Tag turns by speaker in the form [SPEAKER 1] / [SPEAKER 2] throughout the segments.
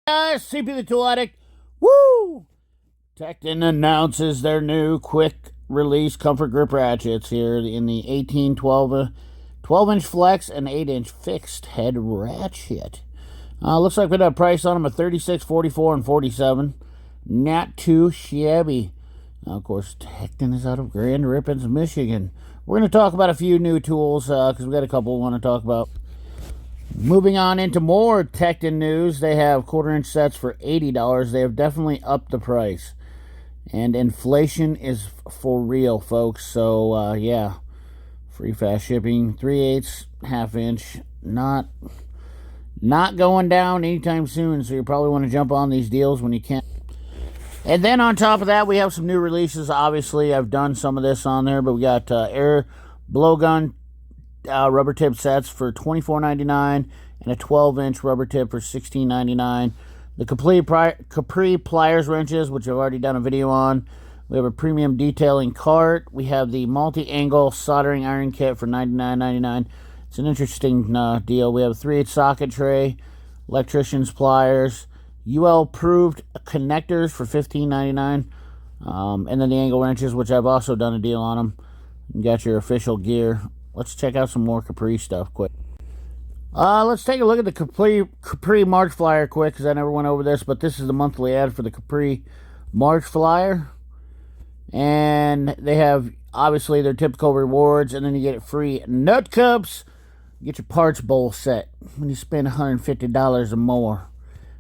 [SPEAKER 1] CP the Tool Addict. Woo! Tekton announces their new quick release comfort grip ratchets here in the 18, 12-inch flex and 8-inch fixed head ratchet. Looks like we got a price on them of $36, $44, and $47. Not too shabby. Now, of course, Tekton is out of Grand Rapids, Michigan. We're going to talk about a few new tools because we got a couple we want to talk about. Moving on into more Tekton news, they have quarter-inch sets for $80. They have definitely upped the price. And inflation is for real, folks. So, yeah, free fast shipping, 3/8, half-inch, not going down anytime soon. So you probably want to jump on these deals when you can. And then on top of that, we have some new releases. Obviously, I've done some of this on there, but we got air blowgun rubber tip sets for $24.99 and a 12-inch rubber tip for $16.99. The complete Capri pliers wrenches, which I've already done a video on. We have a premium detailing cart. We have the multi-angle soldering iron kit for $99.99. It's an interesting deal. We have a 3/8 socket tray, electrician's pliers, UL-approved connectors for $15.99, and then the angle wrenches, which I've also done a deal on them. You got your official gear. Let's check out some more Capri stuff quick. Let's take a look at the Capri March Flyer quick, because I never went over this, but this is the monthly ad for the Capri March Flyer. And they have, obviously, their typical rewards, and then you get free nut cups. You get your parts bowl set when you spend $150 or more.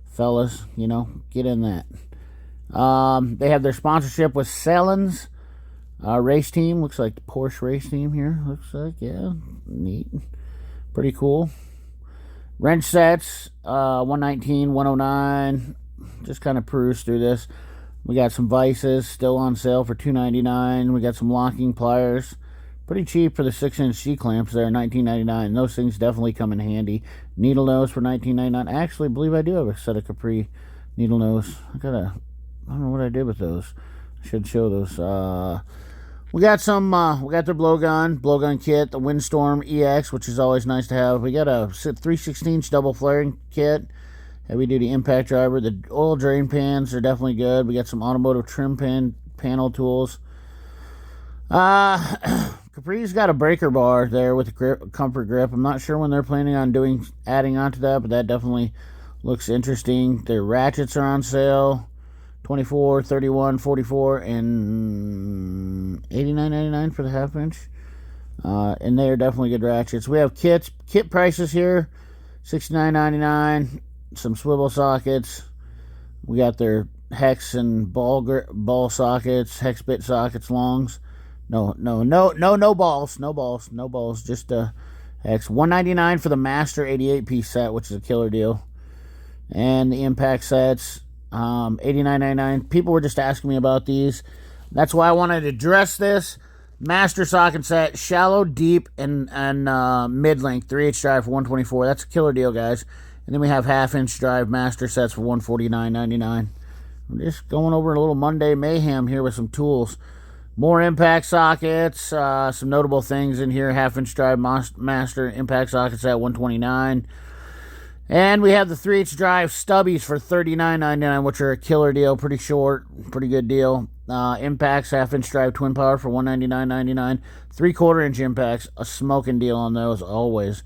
[SPEAKER 1] Fellas, you know, get in that. They have their sponsorship with Salons. Race team, looks like the Porsche race team here. Looks like, yeah, neat. Pretty cool. Wrench sets, 119, 109. Just kind of peruse through this. We got some vices still on sale for $2.99. We got some locking pliers. Pretty cheap for the 6-inch C-clamps there, $19.99. Those things definitely come in handy. Needle nose for $19.99. I actually believe I do have a set of Capri needle nose. I don't know what I did with those. I should show those. We got some, we got their blowgun kit, the Windstorm EX, which is always nice to have. We got a 3/16 double flaring kit, heavy duty impact driver. The oil drain pans are definitely good. We got some automotive trim panel tools. Capri's got a breaker bar there with a comfort grip. I'm not sure when they're planning on adding onto that, but that definitely looks interesting. Their ratchets are on sale. 24, 31, 44, and $89.99 for the half-inch. And they are definitely good ratchets. We have kit prices here, $69.99. Some swivel sockets. We got their hex and ball sockets, hex bit sockets, longs. No balls. Just hex. $199 for the Master 88-piece set, which is a killer deal. And the impact sets. $89.99. People were just asking me about these. That's why I wanted to address this. Master socket set, shallow, deep, and mid-length 3/8 drive for $124. That's a killer deal, guys. And then we have half-inch drive master sets for $149.99. I'm just going over a little Monday mayhem here with some tools. More impact sockets, some notable things in here. Half-inch drive master impact sockets at $129. And we have the 3/8 drive stubbies for $39.99, which are a killer deal. Pretty short, pretty good deal. Impacts, half-inch drive twin power for $199.99. 3/4-inch impacts, a smoking deal on those always.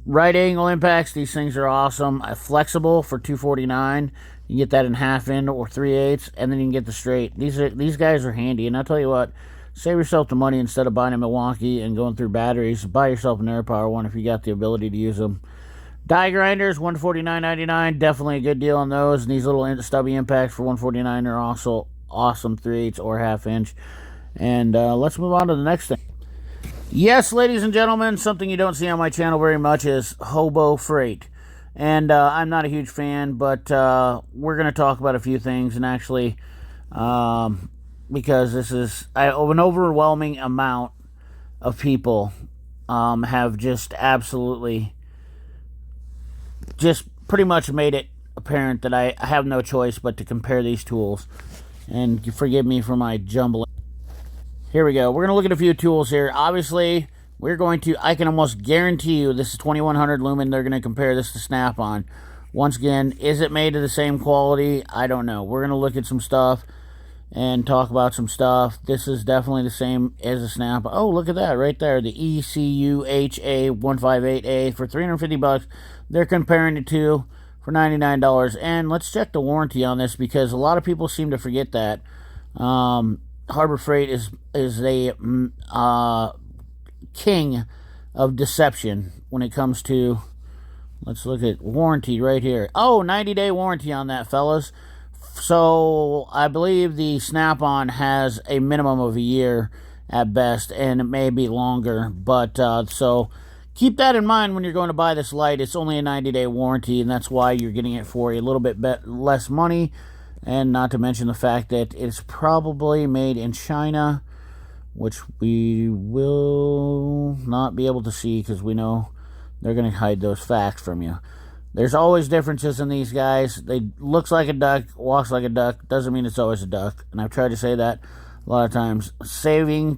[SPEAKER 1] Right angle impacts, these things are awesome. Flexible for $249. You can get that in half-inch or 3/8, and then you can get the straight. These guys are handy, and I'll tell you what, save yourself the money instead of buying a Milwaukee and going through batteries. Buy yourself an AirPower one if you got the ability to use them. Die grinders, $149.99. Definitely a good deal on those. And these little stubby impacts for $149 are also awesome 3/8 or half-inch. And let's move on to the next thing. Yes, ladies and gentlemen, something you don't see on my channel very much is hobo freight. And I'm not a huge fan, but we're going to talk about a few things. And actually, because this is an overwhelming amount of people have just absolutely just pretty much made it apparent that I have no choice but to compare these tools. And forgive me for my jumbling. Here we go. We're going to look at a few tools here. Obviously, I can almost guarantee you this is 2100 lumen. They're going to compare this to Snap-on. Once again, is it made of the same quality? I don't know. We're going to look at some stuff and talk about some stuff. This is definitely the same as a Snap. Oh, look at that right there. The ECUHA 158A for $350. They're comparing it to for $99. And let's check the warranty on this, because a lot of people seem to forget that. Harbor Freight is a king of deception when it comes to, let's look at warranty right here. Oh, 90-day warranty on that, fellas. So I believe the Snap-on has a minimum of a year at best, and it may be longer. But so keep that in mind when you're going to buy this light. It's only a 90-day warranty, and that's why you're getting it for a little bit less money. And not to mention the fact that it's probably made in China, which we will not be able to see because we know they're going to hide those facts from you. There's always differences in these guys. They looks like a duck, walks like a duck. Doesn't mean it's always a duck. And I've tried to say that a lot of times. Saving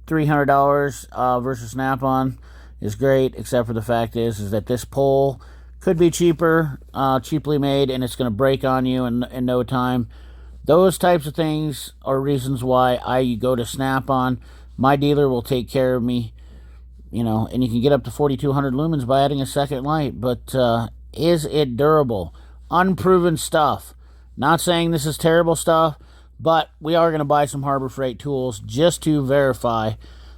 [SPEAKER 1] $300 versus Snap-on is great, except for the fact is that this pole could be cheaper, cheaply made, and it's going to break on you in no time. Those types of things are reasons why I go to Snap-on. My dealer will take care of me, you know, and you can get up to 4,200 lumens by adding a second light. But is it durable? Unproven stuff. Not saying this is terrible stuff, but we are going to buy some Harbor Freight tools just to verify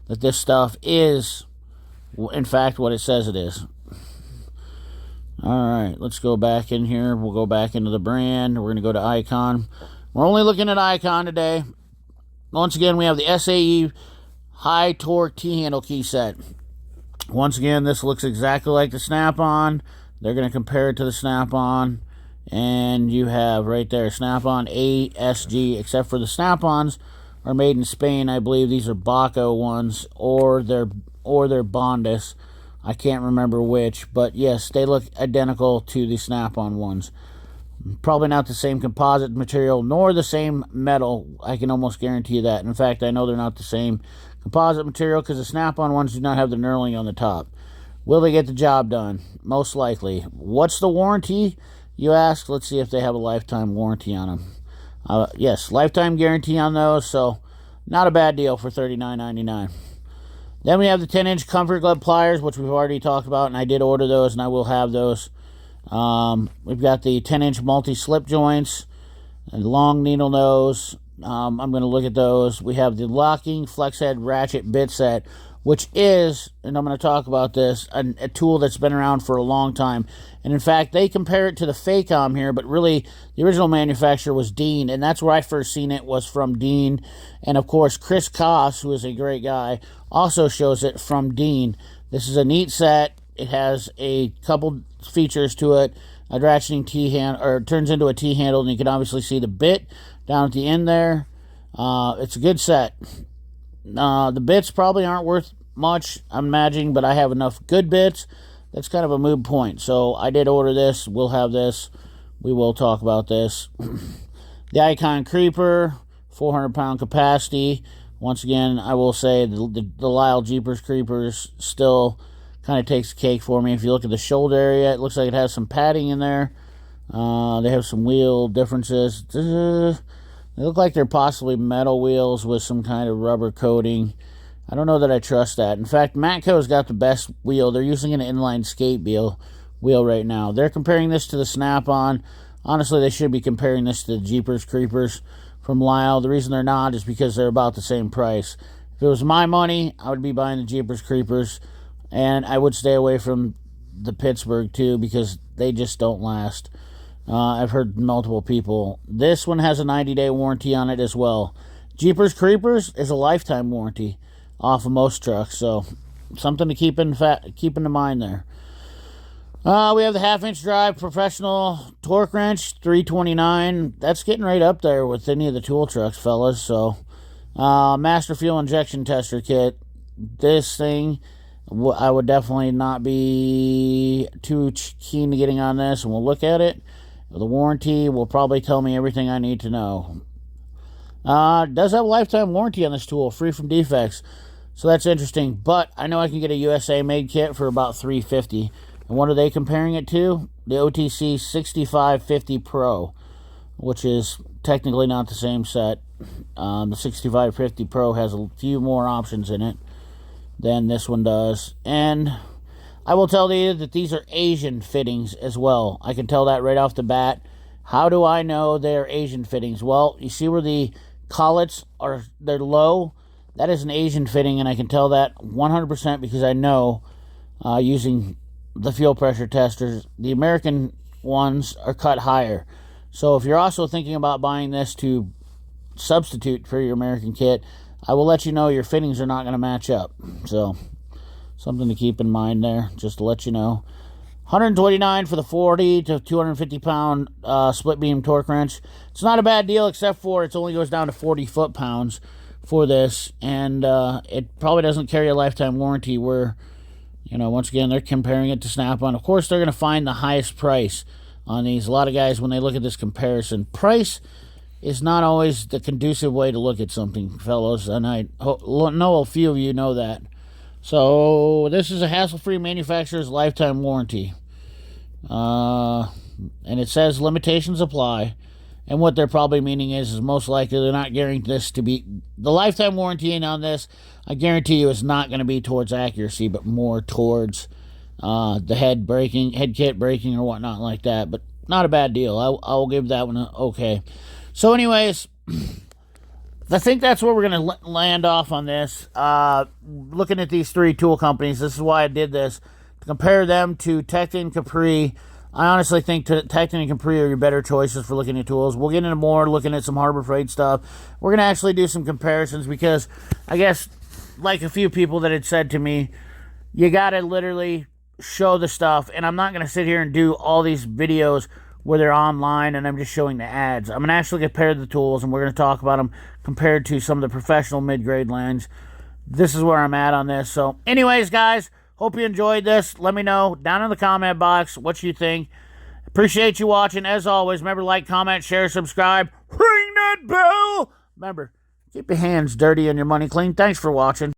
[SPEAKER 1] that this stuff is, in fact, what it says it is. Alright, let's go back in here. We'll go back into the brand. We're going to go to Icon. We're only looking at Icon today. Once again, we have the SAE high torque T-handle key set. Once again, this looks exactly like the Snap-on. They're going to compare it to the Snap-on. And you have right there, Snap-on ASG, except for the Snap-ons are made in Spain. I believe these are Baco ones, or they're Bondis. I can't remember which, but yes, they look identical to the Snap-on ones. Probably not the same composite material, nor the same metal. I can almost guarantee you that. In fact, I know they're not the same composite material because the Snap-on ones do not have the knurling on the top. Will they get the job done? Most likely. What's the warranty, you ask? Let's see if they have a lifetime warranty on them. Yes, lifetime guarantee on those, so not a bad deal for $39.99. Then we have the 10-inch comfort glove pliers, which we've already talked about, and I did order those, and I will have those. We've got the 10-inch multi-slip joints and long needle nose. I'm going to look at those. We have the locking flex head ratchet bit set, which is, and I'm going to talk about this, a tool that's been around for a long time. And in fact, they compare it to the Facom here, but really the original manufacturer was Dean, and that's where I first seen it, was from Dean. And of course, Chris Koss, who is a great guy, also shows it from Dean. This is a neat set. It has a couple features to it. A ratcheting T-handle, or it turns into a T-handle, and you can obviously see the bit down at the end there. It's a good set. The bits probably aren't worth much, I'm imagining, but I have enough good bits. That's kind of a moot point. So I did order this. We'll have this. We will talk about this. The Icon Creeper, 400-pound capacity. Once again, I will say the Lyle Jeepers Creepers still kind of takes the cake for me. If you look at the shoulder area, it looks like it has some padding in there. They have some wheel differences. They look like they're possibly metal wheels with some kind of rubber coating. I don't know that I trust that. In fact, Matco's got the best wheel. They're using an inline skate wheel right now. They're comparing this to the Snap-on. Honestly, they should be comparing this to the Jeepers Creepers from Lyle. The reason they're not is because they're about the same price. If it was my money, I would be buying the Jeepers Creepers, and I would stay away from the Pittsburgh too, because they just don't last. I've heard multiple people. This one has a 90-day warranty on it as well. Jeepers Creepers is a lifetime warranty off of most trucks, so something to keep in mind there. We have the half-inch drive professional torque wrench, $329. That's getting right up there with any of the tool trucks, fellas. So, master fuel injection tester kit. This thing, I would definitely not be too keen to getting on this, and we'll look at it. The warranty will probably tell me everything I need to know. It does have a lifetime warranty on this tool, free from defects. So that's interesting. But I know I can get a USA-made kit for about $350. And what are they comparing it to? The OTC 6550 Pro, which is technically not the same set. The 6550 Pro has a few more options in it than this one does. And I will tell you that these are Asian fittings as well. I can tell that right off the bat. How do I know they're Asian fittings? Well, you see where the collets are, they're low? That is an Asian fitting, and I can tell that 100% because I know using the fuel pressure testers, the American ones are cut higher. So if you're also thinking about buying this to substitute for your American kit, I will let you know your fittings are not going to match up. So something to keep in mind there, just to let you know. $129 for the 40 to 250 pound split beam torque wrench. It's not a bad deal, except for it only goes down to 40 foot-pounds for this, and it probably doesn't carry a lifetime warranty, where, you know, once again, they're comparing it to Snap-on. Of course, they're going to find the highest price on these. A lot of guys, when they look at this comparison, price is not always the conducive way to look at something, fellows, and I know a few of you know that. So this is a hassle-free manufacturer's lifetime warranty, and it says limitations apply. And what they're probably meaning is most likely they're not guaranteeing this to be the lifetime warranty on this. I guarantee you, is not going to be towards accuracy, but more towards the head kit braking or whatnot like that. But not a bad deal. I'll give that one okay. So, anyways, I think that's where we're going to land off on this. Looking at these three tool companies, this is why I did this, to compare them to Tekton, Capri. I honestly think Tekton and Capri are your better choices for looking at tools. We'll get into more looking at some Harbor Freight stuff. We're going to actually do some comparisons because I guess, like a few people that had said to me, you got to literally show the stuff. And I'm not going to sit here and do all these videos where they're online and I'm just showing the ads. I'm going to actually compare the tools, and we're going to talk about them compared to some of the professional mid-grade lines. This is where I'm at on this. So anyways, guys, hope you enjoyed this. Let me know down in the comment box what you think. Appreciate you watching. As always, remember, like, comment, share, subscribe. Ring that bell. Remember, keep your hands dirty and your money clean. Thanks for watching.